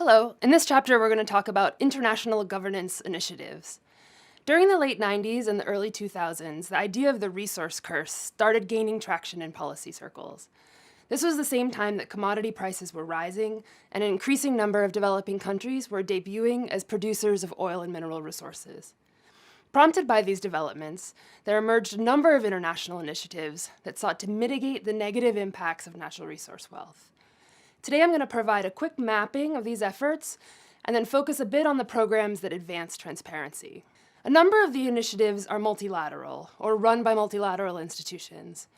Hello, in this chapter we're going to talk about international governance initiatives. During the late 90s and the early 2000s, the idea of the resource curse started gaining traction in policy circles. This was the same time that commodity prices were rising and an increasing number of developing countries were debuting as producers of oil and mineral resources. Prompted by these developments, there emerged a number of international initiatives that sought to mitigate the negative impacts of natural resource wealth. Today I'm going to provide a quick mapping of these efforts and then focus a bit on the programs that advance transparency. A number of the initiatives are multilateral or run by multilateral institutions.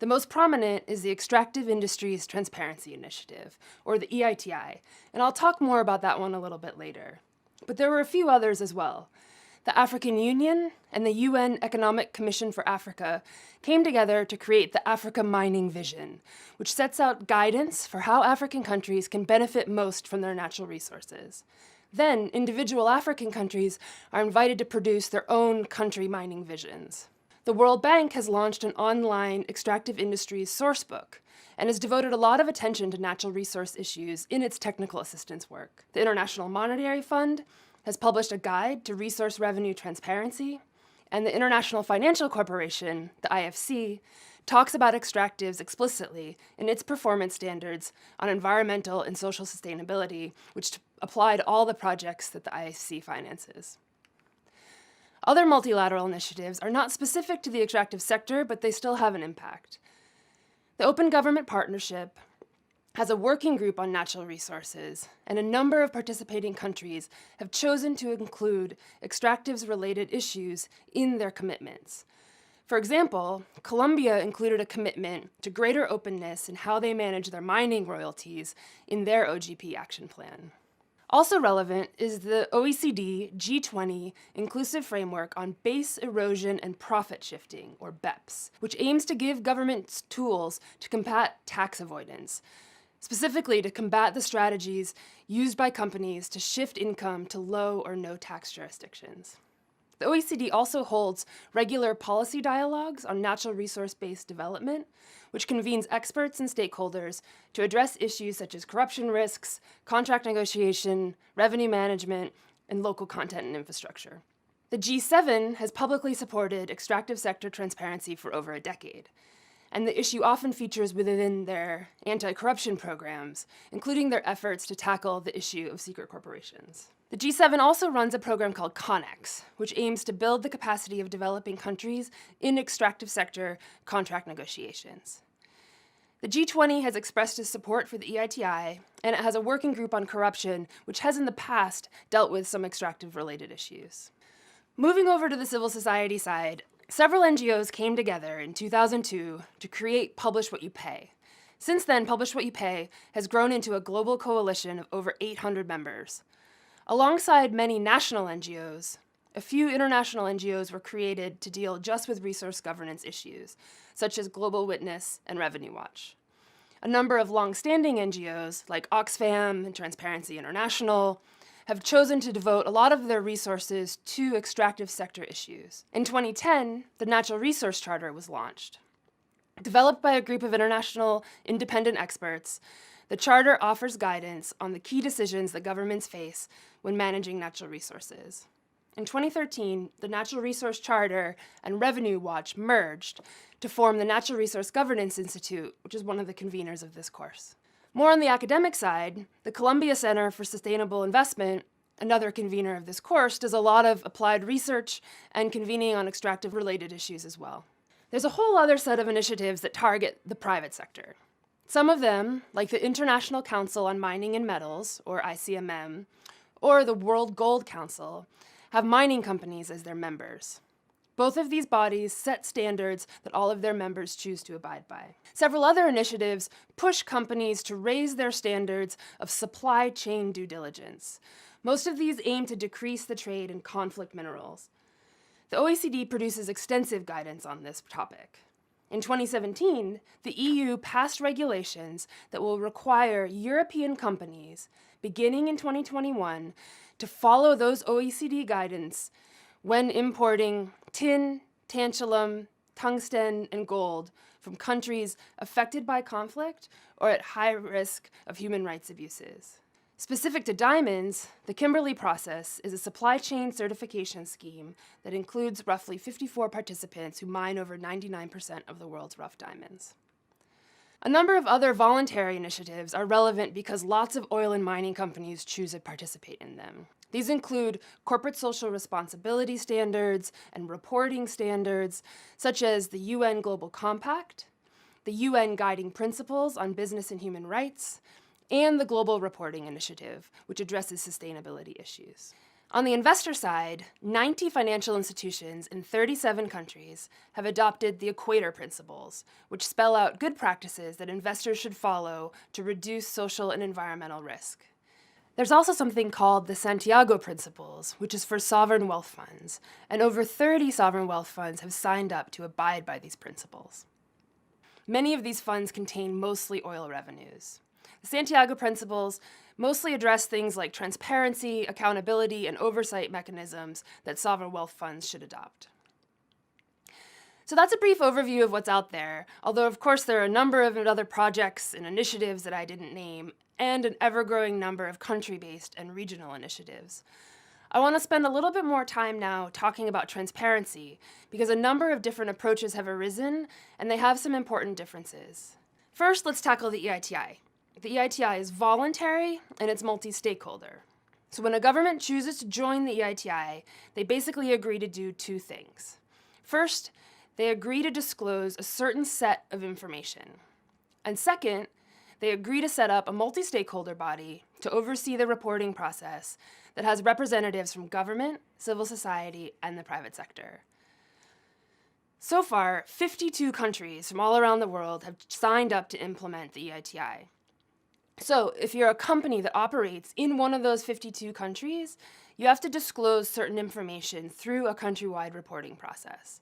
The most prominent is the Extractive Industries Transparency Initiative, or the EITI, and I'll talk more about that one a little bit later. But there were a few others as well. The African Union and the UN Economic Commission for Africa came together to create the Africa Mining Vision, which sets out guidance for how African countries can benefit most from their natural resources. Then, individual African countries are invited to produce their own country mining visions. The World Bank has launched an online extractive industries sourcebook and has devoted a lot of attention to natural resource issues in its technical assistance work. The International Monetary Fund has published a guide to resource revenue transparency, and the International Financial Corporation, the IFC, talks about extractives explicitly in its performance standards on environmental and social sustainability, which apply to all the projects that the IFC finances. Other multilateral initiatives are not specific to the extractive sector, but they still have an impact. The Open Government Partnership has a working group on natural resources, and a number of participating countries have chosen to include extractives-related issues in their commitments. For example, Colombia included a commitment to greater openness in how they manage their mining royalties in their OGP action plan. Also relevant is the OECD G20 Inclusive Framework on Base Erosion and Profit Shifting, or BEPS, which aims to give governments tools to combat tax avoidance, specifically to combat the strategies used by companies to shift income to low or no tax jurisdictions. The OECD also holds regular policy dialogues on natural resource-based development, which convenes experts and stakeholders to address issues such as corruption risks, contract negotiation, revenue management, and local content and infrastructure. The G7 has publicly supported extractive sector transparency for over a decade, and the issue often features within their anti-corruption programs, including their efforts to tackle the issue of secret corporations. The G7 also runs a program called CONEX, which aims to build the capacity of developing countries in extractive sector contract negotiations. The G20 has expressed its support for the EITI, and it has a working group on corruption, which has in the past dealt with some extractive-related issues. Moving over to the civil society side, several NGOs came together in 2002 to create Publish What You Pay. Since then, Publish What You Pay has grown into a global coalition of over 800 members. Alongside many national NGOs, a few international NGOs were created to deal just with resource governance issues, such as Global Witness and Revenue Watch. A number of long-standing NGOs, like Oxfam and Transparency International, have chosen to devote a lot of their resources to extractive sector issues. In 2010, the Natural Resource Charter was launched. Developed by a group of international independent experts, the Charter offers guidance on the key decisions that governments face when managing natural resources. In 2013, the Natural Resource Charter and Revenue Watch merged to form the Natural Resource Governance Institute, which is one of the conveners of this course. More on the academic side, the Columbia Center for Sustainable Investment, another convener of this course, does a lot of applied research and convening on extractive-related issues as well. There's a whole other set of initiatives that target the private sector. Some of them, like the International Council on Mining and Metals, or ICMM, or the World Gold Council, have mining companies as their members. Both of these bodies set standards that all of their members choose to abide by. Several other initiatives push companies to raise their standards of supply chain due diligence. Most of these aim to decrease the trade in conflict minerals. The OECD produces extensive guidance on this topic. In 2017, the EU passed regulations that will require European companies, beginning in 2021, to follow those OECD guidance when importing tin, tantalum, tungsten, and gold from countries affected by conflict or at high risk of human rights abuses. Specific to diamonds, the Kimberley process is a supply chain certification scheme that includes roughly 54 participants who mine over 99% of the world's rough diamonds. A number of other voluntary initiatives are relevant because lots of oil and mining companies choose to participate in them. These include corporate social responsibility standards and reporting standards, such as the UN Global Compact, the UN Guiding Principles on Business and Human Rights, and the Global Reporting Initiative, which addresses sustainability issues. On the investor side, 90 financial institutions in 37 countries have adopted the Equator Principles, which spell out good practices that investors should follow to reduce social and environmental risk. There's also something called the Santiago Principles, which is for sovereign wealth funds, and over 30 sovereign wealth funds have signed up to abide by these principles. Many of these funds contain mostly oil revenues. The Santiago Principles mostly address things like transparency, accountability, and oversight mechanisms that sovereign wealth funds should adopt. So that's a brief overview of what's out there, although of course there are a number of other projects and initiatives that I didn't name, and an ever-growing number of country-based and regional initiatives. I want to spend a little bit more time now talking about transparency, because a number of different approaches have arisen, and they have some important differences. First, let's tackle the EITI. The EITI is voluntary and it's multi-stakeholder. So when a government chooses to join the EITI, they basically agree to do two things. First, they agree to disclose a certain set of information. And second, they agree to set up a multi-stakeholder body to oversee the reporting process that has representatives from government, civil society, and the private sector. So far, 52 countries from all around the world have signed up to implement the EITI. So if you're a company that operates in one of those 52 countries, you have to disclose certain information through a countrywide reporting process.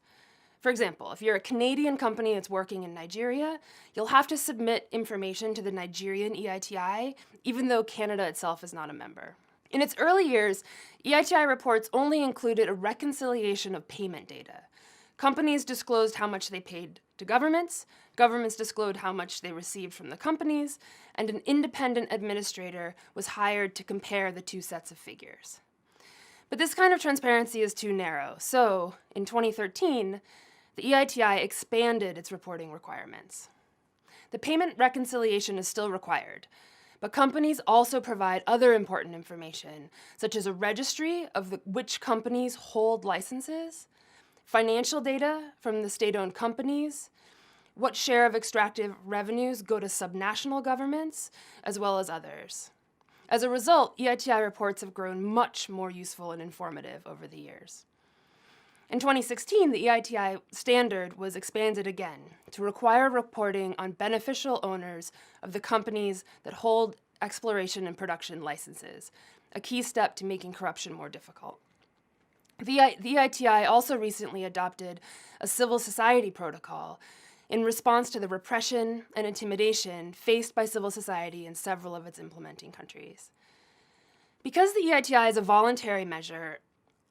For example, if you're a Canadian company that's working in Nigeria, you'll have to submit information to the Nigerian EITI, even though Canada itself is not a member. In its early years, EITI reports only included a reconciliation of payment data. Companies disclosed how much they paid to governments, governments disclosed how much they received from the companies, and an independent administrator was hired to compare the two sets of figures. But this kind of transparency is too narrow, so in 2013, the EITI expanded its reporting requirements. The payment reconciliation is still required, but companies also provide other important information, such as a registry of which companies hold licenses, financial data from the state-owned companies, what share of extractive revenues go to subnational governments, as well as others. As a result, EITI reports have grown much more useful and informative over the years. In 2016, the EITI standard was expanded again to require reporting on beneficial owners of the companies that hold exploration and production licenses, a key step to making corruption more difficult. The EITI also recently adopted a civil society protocol in response to the repression and intimidation faced by civil society in several of its implementing countries. Because the EITI is a voluntary measure,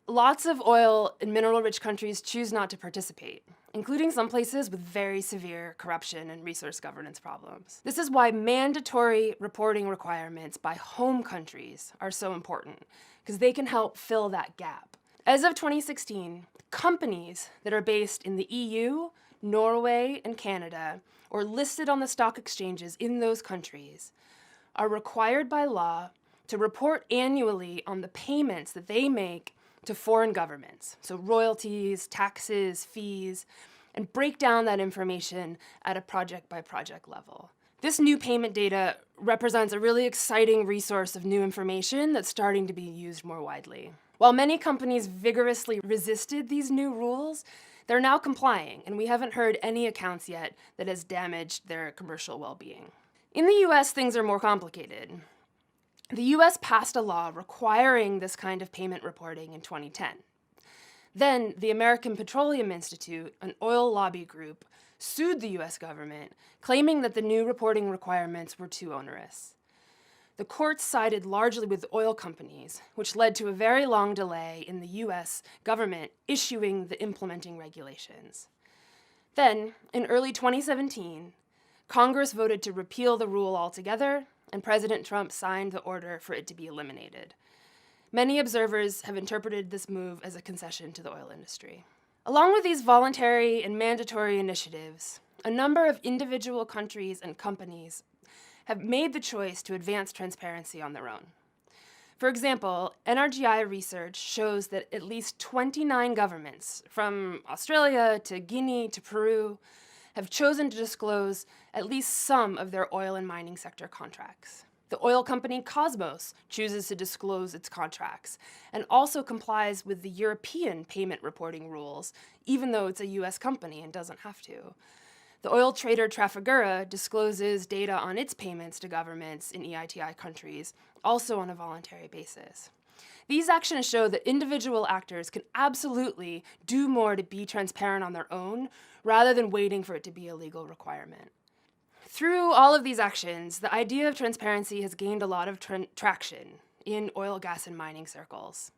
lots of oil and mineral-rich countries choose not to participate, including some places with very severe corruption and resource governance problems. This is why mandatory reporting requirements by home countries are so important, because they can help fill that gap. As of 2016, companies that are based in the EU, Norway, and Canada, or listed on the stock exchanges in those countries, are required by law to report annually on the payments that they make to foreign governments, so royalties, taxes, fees, and break down that information at a project-by-project level. This new payment data represents a really exciting resource of new information that's starting to be used more widely. While many companies vigorously resisted these new rules, they're now complying, and we haven't heard any accounts yet that has damaged their commercial well-being. In the US, things are more complicated. The US passed a law requiring this kind of payment reporting in 2010. Then, the American Petroleum Institute, an oil lobby group, sued the US government, claiming that the new reporting requirements were too onerous. The courts sided largely with oil companies, which led to a very long delay in the US government issuing the implementing regulations. Then, in early 2017, Congress voted to repeal the rule altogether, and President Trump signed the order for it to be eliminated. Many observers have interpreted this move as a concession to the oil industry. Along with these voluntary and mandatory initiatives, a number of individual countries and companies have made the choice to advance transparency on their own. For example, NRGI research shows that at least 29 governments, from Australia to Guinea to Peru, have chosen to disclose at least some of their oil and mining sector contracts. The oil company Cosmos chooses to disclose its contracts and also complies with the European payment reporting rules, even though it's a US company and doesn't have to. The oil trader Trafigura discloses data on its payments to governments in EITI countries, also on a voluntary basis. These actions show that individual actors can absolutely do more to be transparent on their own, rather than waiting for it to be a legal requirement. Through all of these actions, the idea of transparency has gained a lot of traction in oil, gas, and mining circles.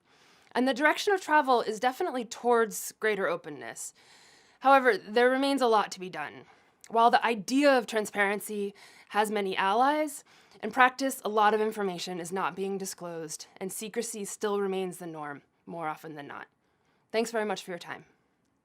And the direction of travel is definitely towards greater openness. However, there remains a lot to be done. While the idea of transparency has many allies, in practice, a lot of information is not being disclosed, and secrecy still remains the norm more often than not. Thanks very much for your time.